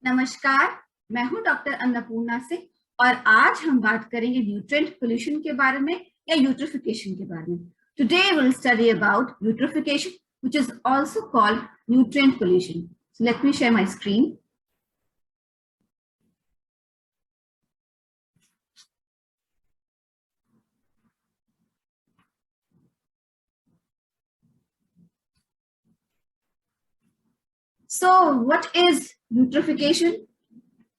नमस्कार, मैं हूं डॉक्टर अन्नपूर्णा सिंह और आज हम बात करेंगे न्यूट्रिएंट पोल्यूशन के बारे में या यूट्रोफिकेशन के बारे में। Today we will study about eutrophication which is also called nutrient pollution. So let me share my screen. So what is eutrophication?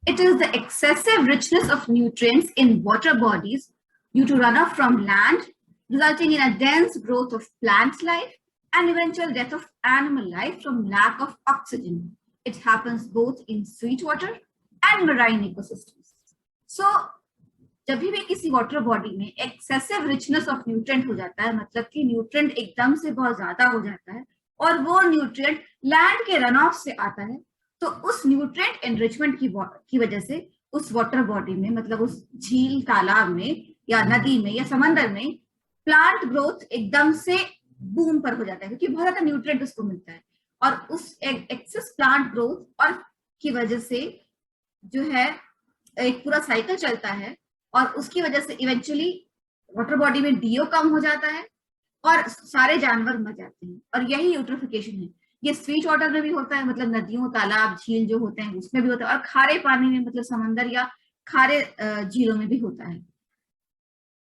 It is the excessive richness of nutrients in water bodies due to runoff from land, resulting in a dense growth of plant life and eventual death of animal life from lack of oxygen. It happens both in sweet water and marine ecosystems. So, जब भी किसी water body में excessive richness of nutrient हो जाता है, मतलब कि nutrient एकदम से बहुत ज्यादा हो जाता है और वो न्यूट्रिएंट लैंड के रन ऑफ से आता है, तो उस न्यूट्रिएंट एनरिचमेंट की वजह से उस वाटर बॉडी में, मतलब उस झील, तालाब में या नदी में या समंदर में प्लांट ग्रोथ एकदम से बूम पर हो जाता है, क्योंकि बहुत ज्यादा न्यूट्रिएंट उसको मिलता है और उस एक्सेस प्लांट ग्रोथ और की वजह से जो है एक पूरा साइकिल चलता है और उसकी वजह से इवेंचुअली वाटर बॉडी में डीओ कम हो जाता है और सारे जानवर मर जाते हैं। और यही यूट्रोफिकेशन है। ये स्वीट वाटर में भी होता है, मतलब नदियों, तालाब, झील जो होते हैं उसमें भी होता है, और खारे पानी में, मतलब समंदर या खारे झीलों में भी होता है।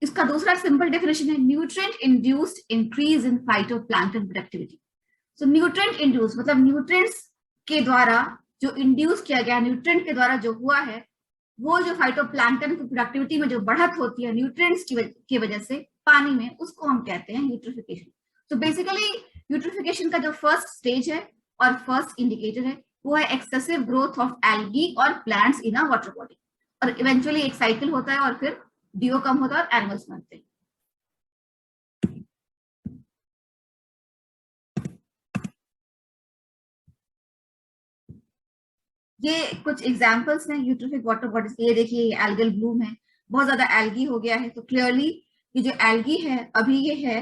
इसका दूसरा सिंपल डेफिनेशन है nutrient induced increase in phytoplankton productivity. So nutrient induce मतलब न्यूट्रिएंट्स के द्वारा जो इंड्यूस किया गया, न्यूट्रिएंट के द्वारा जो हुआ है, वो जो फाइटोप्लैंक्टन की प्रोडक्टिविटी में जो बढ़त होती है न्यूट्रिएंट्स की वजह से पानी में, उसको हम कहते हैं यूट्रोफिकेशन। तो बेसिकली यूट्रोफिकेशन का जो फर्स्ट स्टेज है और फर्स्ट इंडिकेटर है वो है एक्सेसिव ग्रोथ ऑफ एल्गी और plants in a water body, और इवेंचुअली एक साइकिल होता है और फिर डीओ कम होता है और एनिमल्स मरते हैं। ये कुछ एग्जांपल्स हैं यूट्रोफिक वाटर बॉडीज के। ये देखिए, ये एल्गल ब्लूम है, बहुत ज्यादा एल्गी हो गया है, तो क्लियरली ये जो एल्गी है अभी ये है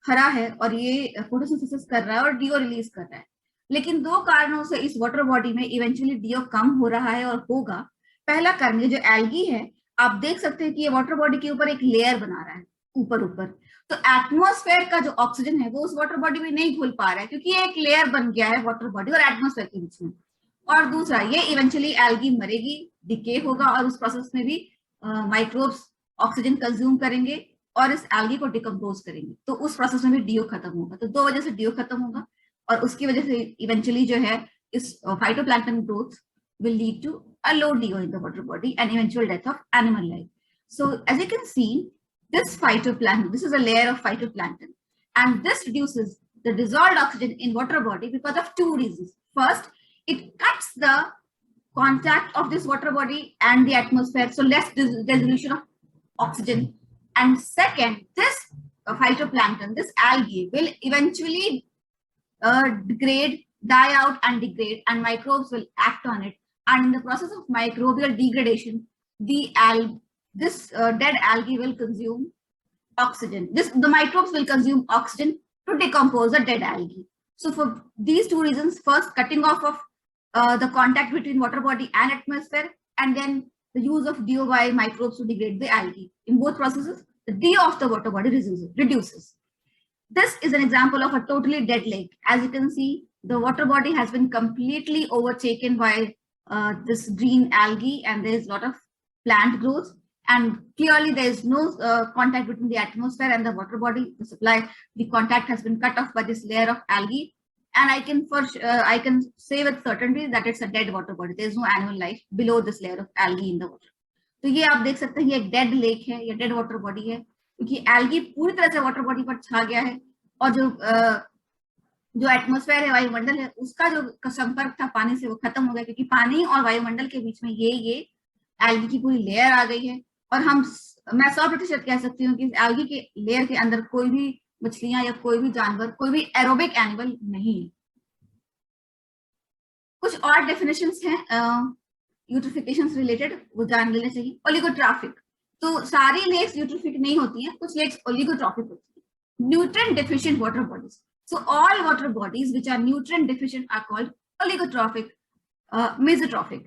हरा है और ये फोटोसिंथेसिस कर रहा है और डीओ रिलीज कर रहा है। लेकिन दो कारणों से इस वाटर बॉडी में इवेंचुअली डीओ कम हो रहा है और होगा। पहला कारण, ये जो एल्गी है, आप देख सकते हैं कि ये वाटर बॉडी के ऊपर एक लेयर बना रहा है ऊपर ऊपर, तो एटमोस्फेयर का जो ऑक्सीजन है वो उस वाटर बॉडी में नहीं घुल पा रहा है, क्योंकि ये एक लेयर बन गया है वाटर बॉडी और एटमोस्फेयर के बीच में। और दूसरा, ये इवेंचुअली एल्गी मरेगी, डिके होगा और उस प्रोसेस में भी माइक्रोब्स ऑक्सीजन कंज्यूम करेंगे और इस एल्गी को डिकम्पोज करेंगे, तो उस प्रोसेस में भी डीओ खत्म होगा। तो दो वजह से डीओ खत्म होगा और उसकी वजह से इवेंचुअली जो है इस phytoplankton growth will lead to a low DO in the water body and eventual death of animal life. So as you can see, this phytoplankton, this is a layer of phytoplankton, and this reduces the dissolved oxygen in water body because of two reasons. First, it cuts the contact of this water body and the atmosphere, so less dissolution of oxygen. And second, this phytoplankton, this algae will eventually degrade, die out and degrade, and microbes will act on it. And in the process of microbial degradation, this dead algae will consume oxygen. The microbes will consume oxygen to decompose the dead algae. So for these two reasons, first cutting off of the contact between water body and atmosphere, and then the use of DO by microbes to degrade the algae. In both processes, the DO of the water body reduces. This is an example of a totally dead lake. As you can see, the water body has been completely overtaken by this green algae, and there is a lot of plant growth, and clearly there is no contact between the atmosphere and the water body. The supply, the contact has been cut off by this layer of algae, and I can say with certainty that it's a dead water body. There is no animal life below this layer of algae in the water. तो ये आप देख सकते हैं, ये एक dead lake है, ये डेड वाटर बॉडी है, क्योंकि एल्गी पूरी तरह से वाटर बॉडी पर छा गया है और जो एटमॉस्फेयर है, वायुमंडल है, उसका जो संपर्क था पानी से वो खत्म हो गया, क्योंकि पानी और वायुमंडल के बीच में ये एल्गी की पूरी लेयर आ गई है। और मैं 100% कह सकती हूँ कि इस एल्गी के लेयर के अंदर कोई भी मछलियां या कोई भी जानवर, कोई भी एरोबिक एनिमल नहीं है। कुछ और डेफिनेशंस हैं यूट्रोफिकेशन से रिलेटेड, वो जान लेने चाहिए। ओलिगोट्रॉफिक, तो सारी लेक्स यूट्रोफिक नहीं होती हैं, कुछ लेक्स ओलिगोट्रॉफिक होती है। Nutrient deficient water bodies, so all water bodies which are nutrient deficient are called oligotrophic, mesotrophic.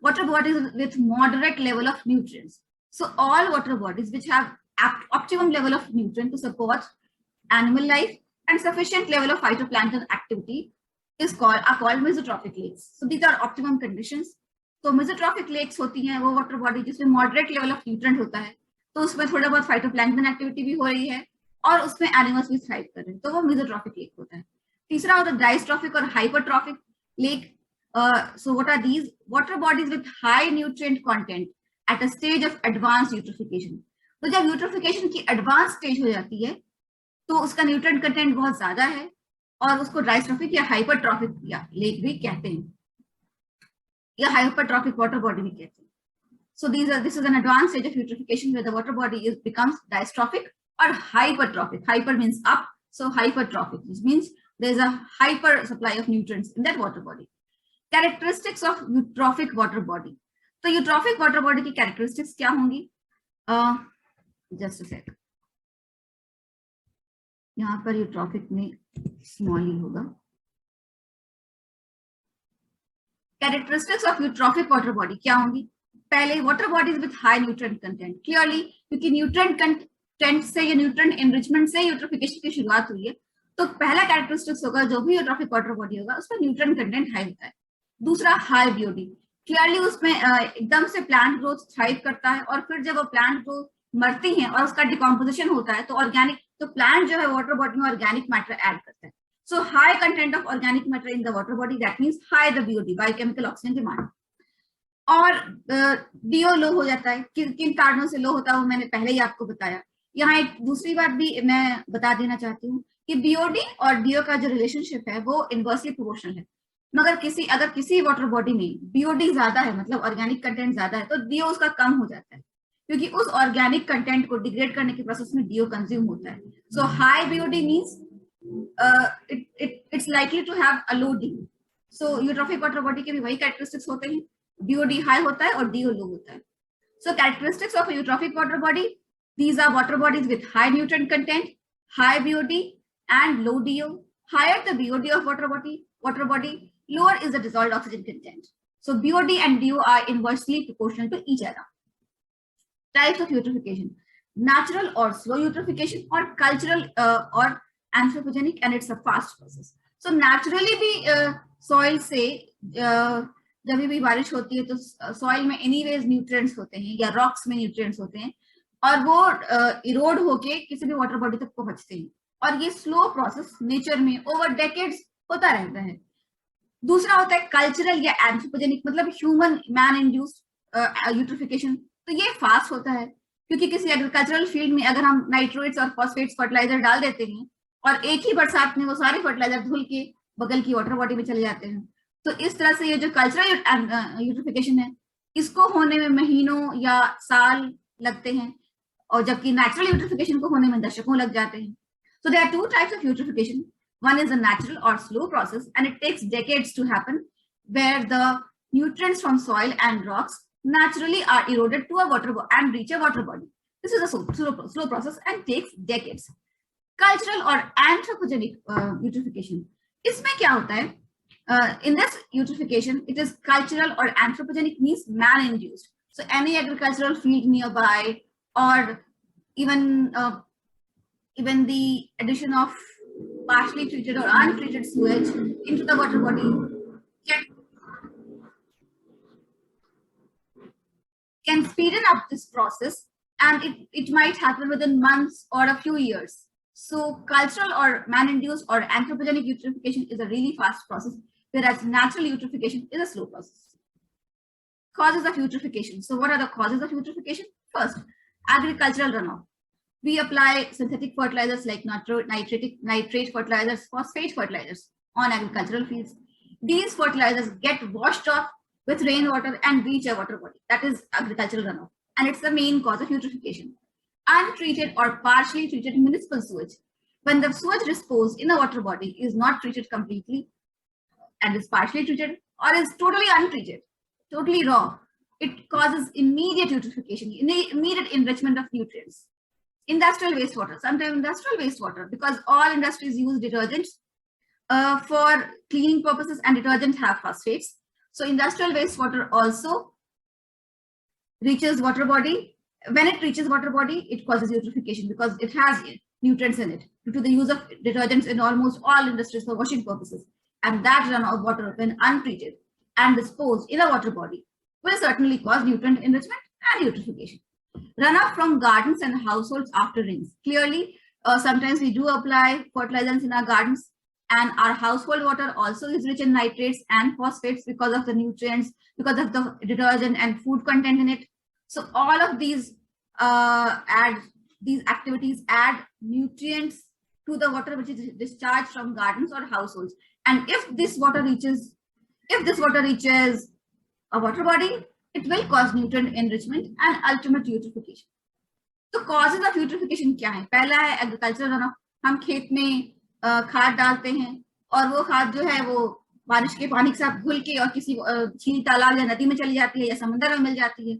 water bodies with moderate level of nutrients. So all water bodies which have optimum level of nutrient to support animal life and sufficient level of phytoplankton activity are called mesotrophic lakes. So these are optimum conditions. तो mesotrophic lakes होती हैं वो water body जिसमें moderate level of nutrient होता है, तो उसमें थोड़ा बहुत फाइटोप्लैंक्टन एक्टिविटी भी हो रही है और उसमें एनिमल्स भी थ्राइव कर रहे हैं, तो वो mesotrophic लेक होता है. तीसरा होता है डायस्ट्रॉफिक और hypertrophic lake. So what are these? Water bodies with high nutrient content at a stage of advanced eutrophication. तो जब यूट्रोफिकेशन की एडवांस स्टेज हो जाती है तो उसका न्यूट्रिएंट कंटेंट बहुत ज्यादा है और उसको डायस्ट्रॉफिक या हाइपरट्रॉफिक लेक भी कहते हैं या हाइपरट्रॉफिक वाटर बॉडी भी कहते हैं. So this is an advanced stage of eutrophication where the water body becomes dystrophic or hypertrophic. Hyper means up, so hypertrophic. This means there is a hyper supply of nutrients in that water body. Characteristics of eutrophic water body. तो eutrophic water body की characteristics क्या होंगी? Just a sec. यहाँ पर eutrophic में small ही होगा. Characteristics of eutrophic water body क्या होंगी? पहले water bodies with high nutrient content. Clearly, क्योंकि nutrient content से या nutrient enrichment से eutrophication की शुरुआत हुई है, तो पहला characteristics होगा जो भी eutrophic water body होगा उसमें nutrient content high होता है. दूसरा high BOD. Clearly उसमें एकदम से plant growth thrive करता है और फिर जब वो plant growth मरती हैं और उसका decomposition होता है तो organic, तो plant जो है water body में organic matter add करता है. So high content of organic matter in the water body, that means high the BOD, biochemical oxygen demand. और DO लो हो जाता है. किन कारणों से लो होता है वो मैंने पहले ही आपको बताया. यहाँ एक दूसरी बात भी मैं बता देना चाहती हूँ कि BOD और DO का जो रिलेशनशिप है वो इनवर्सली प्रोपोर्शनल है. मगर अगर किसी वाटर बॉडी में BOD ज्यादा है, मतलब ऑर्गेनिक कंटेंट ज्यादा है, तो DO उसका कम हो जाता है क्योंकि उस ऑर्गेनिक कंटेंट को डिग्रेड करने के प्रोसेस में DO कंज्यूम होता है. So high BOD means it's likely to have a low DO. So eutrophic water body के भी वही characteristics होते हैं, BOD high होता है और DO low होता है. So characteristics of a eutrophic water body, these are water bodies with high nutrient content, high BOD and low DO. Higher the BOD of water body, lower is the dissolved oxygen content. So BOD and DO are inversely proportional to each other. Types of eutrophication: natural or slow eutrophication or cultural or anthropogenic, and it's a fast process. So naturally भी soil से जब भी बारिश होती है तो soil में anyways nutrients होते हैं या रॉक्स में न्यूट्रिएंट्स होते हैं और वो इरोड होके किसी भी वाटर बॉडी तक पहुंचते हैं और ये स्लो प्रोसेस नेचर में ओवर डेकेड्स होता रहता है. दूसरा होता है कल्चरल या एंथ्रोपोजेनिक, मतलब ह्यूमन मैन इंड्यूस्ड यूट्रोफिकेशन. तो ये फास्ट होता है क्योंकि किसी एग्रीकल्चरल फील्ड में अगर हम नाइट्रेट्स और फॉस्फेट्स फर्टिलाइजर डाल देते हैं और एक ही बरसात में वो सारे फर्टिलाइजर धुल के बगल की वाटर बॉडी में चले जाते हैं, तो इस तरह से ये जो कल्चरल यूट्रोफिकेशन है इसको होने में महीनों या साल लगते हैं और जबकि नेचुरल यूट्रोफिकेशन को होने में दशकों लग जाते हैं. So there are two types of eutrophication. One is a natural or slow process and it takes decades to happen, where the nutrients from soil and rocks naturally are eroded to a water and reach a water body. This is a slow process and takes decades. Cultural or anthropogenic eutrophication. इसमें क्या होता है? In this eutrophication, it is cultural or anthropogenic, means man-induced. So any agricultural field nearby, or even the addition of partially treated or untreated sewage into the water body can speeden up this process, and it might happen within months or a few years. So cultural or man-induced or anthropogenic eutrophication is a really fast process, whereas natural eutrophication is a slow process. Causes of eutrophication. So what are the causes of eutrophication? First, agricultural runoff. We apply synthetic fertilizers like nitrate fertilizers, phosphate fertilizers on agricultural fields. These fertilizers get washed off with rainwater and reach a water body. That is agricultural runoff. And it's the main cause of eutrophication. Untreated or partially treated municipal sewage. When the sewage disposed in a water body is not treated completely and is partially treated or is totally untreated, totally raw, it causes immediate eutrophication, immediate enrichment of nutrients. Industrial wastewater, sometimes industrial wastewater, because all industries use detergents for cleaning purposes and detergents have phosphates. So industrial wastewater also reaches water body. When it reaches water body, it causes eutrophication because it has nutrients in it due to the use of detergents in almost all industries for washing purposes. And that runoff water, when untreated and disposed in a water body, will certainly cause nutrient enrichment and eutrophication. Runoff from gardens and households after rains. Clearly, sometimes we do apply fertilizers in our gardens, and our household water also is rich in nitrates and phosphates because of the nutrients, because of the detergent and food content in it. So all of these activities add nutrients to the water which is discharged from gardens or households. And if this water reaches a water body, it will cause nutrient enrichment and ultimate eutrophication. तो causes of eutrophication क्या है? पहला है agricultural runoff. हम खेत में खाद डालते हैं और वो खाद जो है वो बारिश के पानी के साथ घुल के और किसी झील, तालाब या नदी में चली जाती है या समंदर में मिल जाती है,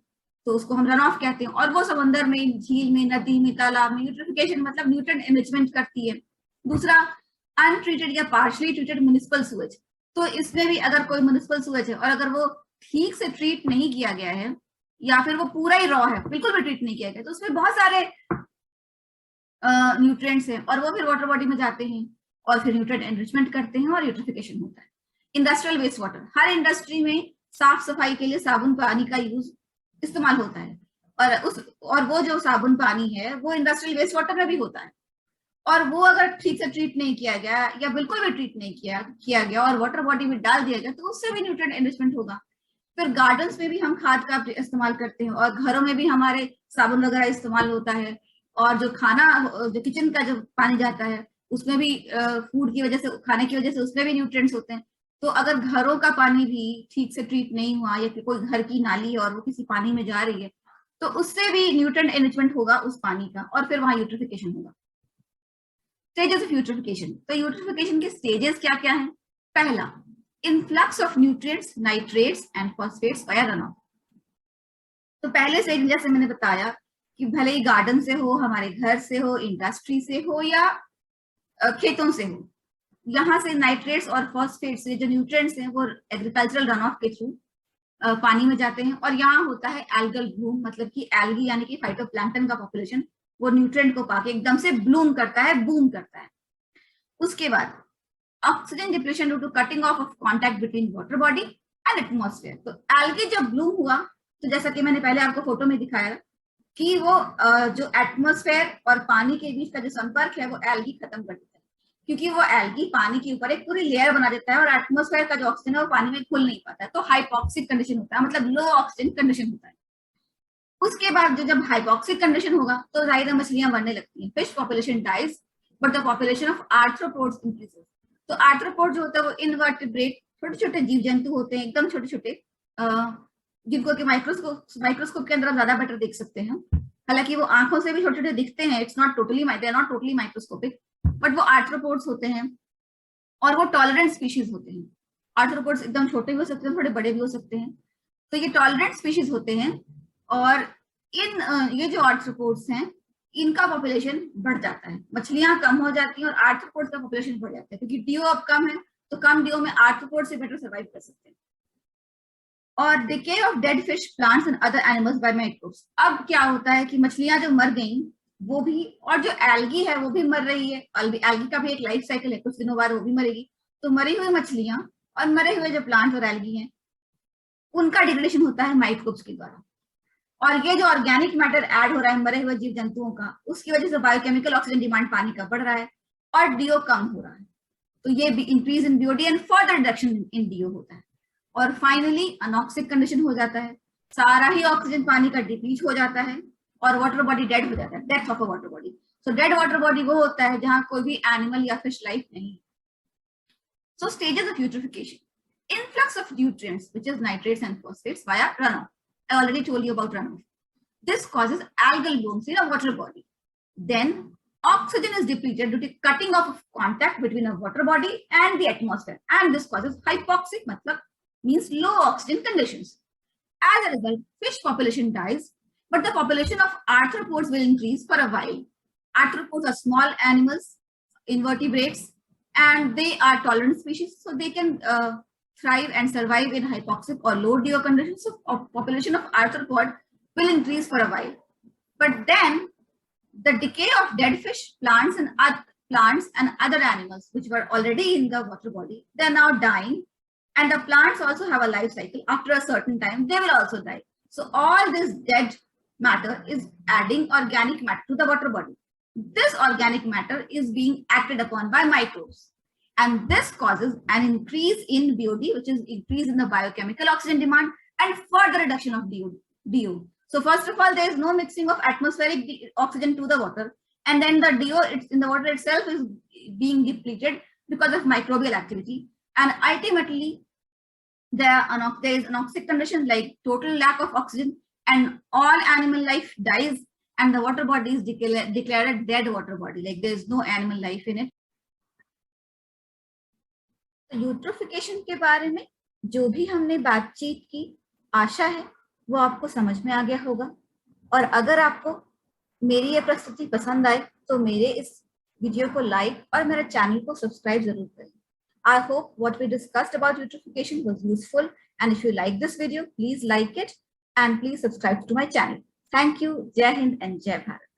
तो उसको हम रन ऑफ कहते हैं. और वो समंदर में, झील में, नदी में, तालाब में यूट्रिफिकेशन मतलब न्यूट्रिएंट एनरिचमेंट करती है. दूसरा, अनट्रीटेड या पार्शली ट्रीटेड म्युनिसिपल सूएज. तो इसमें भी अगर कोई म्युनिसिपल सूएज है और अगर वो ठीक से ट्रीट नहीं किया गया है या फिर वो पूरा ही रॉ है, बिल्कुल भी ट्रीट नहीं किया गया, तो उसमें बहुत सारे न्यूट्रिएंट्स हैं और वो फिर वाटर बॉडी में जाते हैं और फिर न्यूट्रिएंट एनरिचमेंट करते हैं और यूट्रिफिकेशन होता है. Industrial waste water. हर इंडस्ट्री में साफ सफाई के लिए साबुन पानी का यूज इस्तेमाल होता है और वो जो साबुन पानी है वो इंडस्ट्रियल वेस्ट वाटर में भी होता है. और वो अगर ठीक से ट्रीट नहीं किया गया या बिल्कुल भी ट्रीट नहीं किया गया और वाटर बॉडी में डाल दिया गया, तो उससे भी न्यूट्रिएंट एनरिचमेंट होगा. फिर गार्डन्स में भी हम खाद का इस्तेमाल करते हैं और घरों में भी हमारे साबुन वगैरह इस्तेमाल होता है. और जो किचन का जो पानी जाता है उसमें भी फूड की वजह से, खाने की वजह से उसमें भी न्यूट्रिएंट्स होते हैं. तो अगर घरों का पानी भी ठीक से ट्रीट नहीं हुआ या कोई घर की नाली और वो किसी पानी में जा रही है, तो उससे भी न्यूट्रिएंट एनरिचमेंट होगा उस पानी का और फिर वहां यूट्रिफिकेशन होगा. Stages of eutrophication. तो यूट्रिफिकेशन के स्टेजेस क्या क्या हैं? पहला, influx of nutrients, nitrates and phosphates via run of. तो पहले स्टेज जैसे मैंने बताया कि भले ही गार्डन से हो, हमारे घर से हो, इंडस्ट्री से हो या खेतों से हो, यहाँ से नाइट्रेट्स और फॉस्फेट्स जो न्यूट्रिएंट्स हैं वो एग्रीकल्चरल रन ऑफ के थ्रू पानी में जाते हैं. और यहाँ होता है एल्गल ब्लूम, मतलब कि एल्गी यानी कि फाइटोप्लैंक्टन का पॉपुलेशन वो न्यूट्रिएंट को पाके एकदम से ब्लूम करता है, बूम करता है. उसके बाद oxygen depletion due to cutting off contact between water body and atmosphere. तो एल्गी जब ब्लूम हुआ तो जैसा कि मैंने पहले आपको फोटो में दिखाया कि वो जो एटमॉस्फेयर और पानी के बीच का जो संपर्क है वो एल्गी खत्म कर देता है, क्योंकि वो एल्गी पानी के ऊपर एक पूरी लेयर बना देता है और एटमॉस्फेयर का जो ऑक्सीजन है वो पानी में घुल नहीं पाता है. तो हाइपोक्सिक कंडीशन होता है, मतलब लो ऑक्सीजन कंडीशन होता है. उसके बाद जब हाइपोक्सिक कंडीशन होगा तो जाहिर मछलियां मरने लगती हैं. Fish population dies but the population of arthropods increases. तो आर्थ्रोपोड जो होता है वो इनवर्टिब्रेट छोटे छोटे जीव जंतु होते हैं, एकदम छोटे छोटे, जिनको कि माइक्रोस्कोप के अंदर आप ज्यादा बेटर देख सकते हैं. हालांकि वो आंखों से भी छोटे छोटे दिखते हैं, it's not totally microscopic, but वो आर्थ्रोपोड्स होते हैं और वो टॉलरेंट स्पीशीज होते हैं. आर्थ्रोपोड्स एकदम छोटे भी हो सकते हैं, थोड़े बड़े भी हो सकते हैं. तो ये टॉलरेंट स्पीशीज होते हैं और ये जो आर्थ्रोपोड्स हैं इनका पॉपुलेशन बढ़ जाता है. मछलियां कम हो जाती हैं और आर्थ्रोपोड्स का पॉपुलेशन बढ़ जाता है, क्योंकि डीओ अब कम है तो कम डीओ में आर्थ्रोपोड से बेटर सर्वाइव कर सकते हैं. और decay of dead fish, plants and other animals by microbes. अब क्या होता है कि मछलियां जो मर गई वो भी, और जो एल्गी है वो भी मर रही है. एल्गी का भी एक लाइफ साइकिल है, कुछ दिनों बाद वो भी मरेगी. तो मरी हुई मछलियां और मरे हुए जो प्लांट और एल्गी हैं उनका डिग्रेडेशन होता है माइक्रोब्स के द्वारा. और ये जो ऑर्गेनिक मैटर ऐड हो रहा है मरे हुए जीव जंतुओं का, उसकी वजह से बायोकेमिकल ऑक्सीजन डिमांड पानी का बढ़ रहा है और डीओ कम हो रहा है. तो ये भी increase in BOD and further reduction in DO होता है. और फाइनली अनऑक्सिक कंडीशन हो जाता है, सारा ही ऑक्सीजन पानी का डिप्लीट हो जाता है और वाटर बॉडी डेड हो जाता है, death of a water body. So dead water body वो होता है जहां कोई भी एनिमल या फिश लाइफ नहीं. So stages of eutrophication. Influx of nutrients, which is nitrates and phosphates, via runoff. I already told you about runoff. This causes algal blooms in a water body. Then oxygen is depleted due to cutting off of contact between a water body and the atmosphere, and this causes hypoxic, means low oxygen conditions. As a result, fish population dies, but the population of arthropods will increase for a while. Arthropods are small animals, invertebrates, and they are tolerant species, so they can thrive and survive in hypoxic or low DO conditions. So population of arthropod will increase for a while. But then the decay of dead fish, plants and other animals which were already in the water body, they are now dying. And the plants also have a life cycle. After a certain time, they will also die. So all this dead matter is adding organic matter to the water body. This organic matter is being acted upon by microbes. And this causes an increase in BOD, which is increase in the biochemical oxygen demand and further reduction of DO. So first of all, there is no mixing of atmospheric oxygen to the water. And then the DO in the water itself is being depleted because of microbial activity. And ultimately, there is anoxic condition like total lack of oxygen and all animal life dies and the water body is declared a dead water body, like there is no animal life in it. तो eutrophication के बारे में जो भी हमने बातचीत की, आशा है वो आपको समझ में आ गया होगा। और अगर आपको मेरी ये प्रस्तुति पसंद आए तो मेरे इस वीडियो को लाइक और मेरे चैनल को सब्सक्राइब जरूर करें। I hope what we discussed about eutrophication was useful, and if you like this video, please like it and please subscribe to my channel. Thank you. Jai Hind and Jai Bharat.